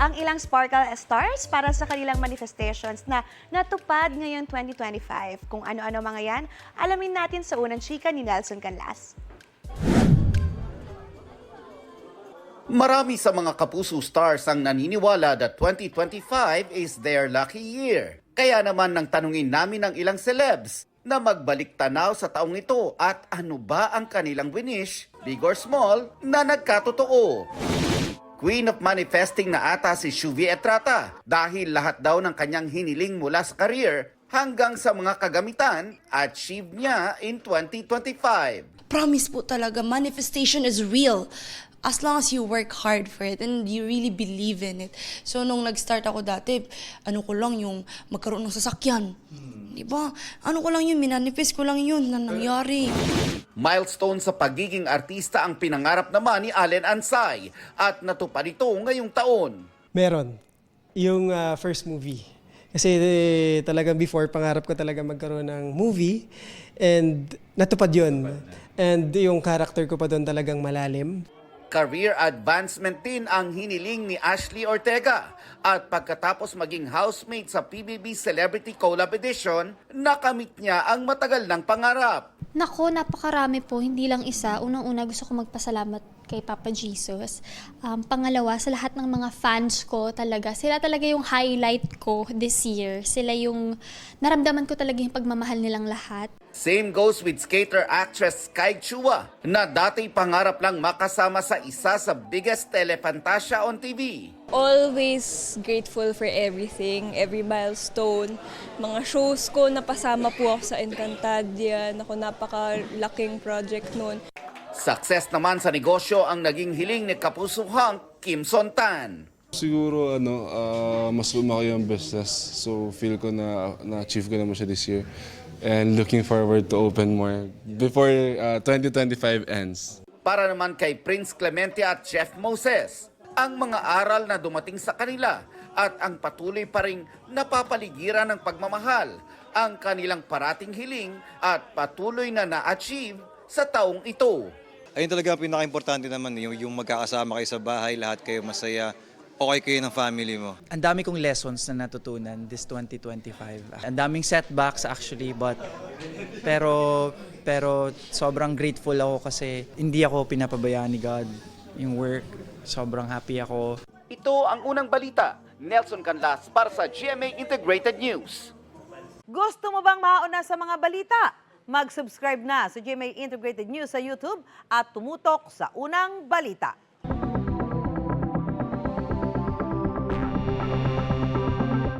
ang ilang Sparkle stars para sa kanilang manifestations na natupad ngayong 2025. Kung ano-ano mga yan, alamin natin sa unang chika ni Nelson Canlas. Marami sa mga Kapuso stars ang naniniwala that 2025 is their lucky year. Kaya naman nang tanungin namin ng ilang celebs na magbalik tanaw sa taong ito at ano ba ang kanilang winish, big or small, na nagkatotoo. Queen of Manifesting na ata si Shuvi Etrata dahil lahat daw ng kanyang hiniling mula sa career hanggang sa mga kagamitan achieve niya in 2025. Promise po talaga, manifestation is real. As long as you work hard for it and you really believe in it. So nung nag-start ako dati, ano ko lang yung magkaroon ng sasakyan. Diba? Ano ko lang yun, minanifest ko lang yun na nangyari. Milestone sa pagiging artista ang pinangarap naman ni Allen Ansay at natupad ito ngayong taon. Meron. Yung first movie. Kasi talagang before, pangarap ko talaga magkaroon ng movie and natupad yun. And yung character ko pa doon talagang malalim. Career advancement din ang hiniling ni Ashley Ortega at pagkatapos maging housemate sa PBB Celebrity Collab Edition, nakamit niya ang matagal ng pangarap. Nako, napakarami po, hindi lang isa. Unang-una gusto ko magpasalamat kay Papa Jesus. Pangalawa, sa lahat ng mga fans ko talaga, sila talaga yung highlight ko this year. Sila yung naramdaman ko talaga yung pagmamahal nilang lahat. Same goes with skater actress Kai Chua na dati pangarap lang makasama sa isa sa biggest telefantasia on TV. Always grateful for everything, every milestone. Mga shows ko, napasama po ako sa Encantadia. Ako, napakalaking project noon. Success naman sa negosyo ang naging hiling ni Kapuso Hunk Kim Sontan. Siguro mas lumaki ang business. So feel ko na-achieve ko naman siya this year. And looking forward to open more before 2025 ends. Para naman kay Prince Clemente at Chef Moses, ang mga aral na dumating sa kanila at ang patuloy pa ring napapaligiran ng pagmamahal, ang kanilang parating hiling at patuloy na na-achieve sa taong ito. Ayun talaga ang pinaka-importante naman, yung magkakasama kayo sa bahay, lahat kayo masaya, okay kayo ng family mo. Ang dami kong lessons na natutunan this 2025. Ang daming setbacks actually, pero sobrang grateful ako kasi hindi ako pinapabayaan ni God. Yung work, sobrang happy ako. Ito ang unang balita. Nelson Canlas para sa GMA Integrated News. Gusto mo bang mauna sa mga balita? Mag-subscribe na sa GMA Integrated News sa YouTube at tumutok sa unang balita.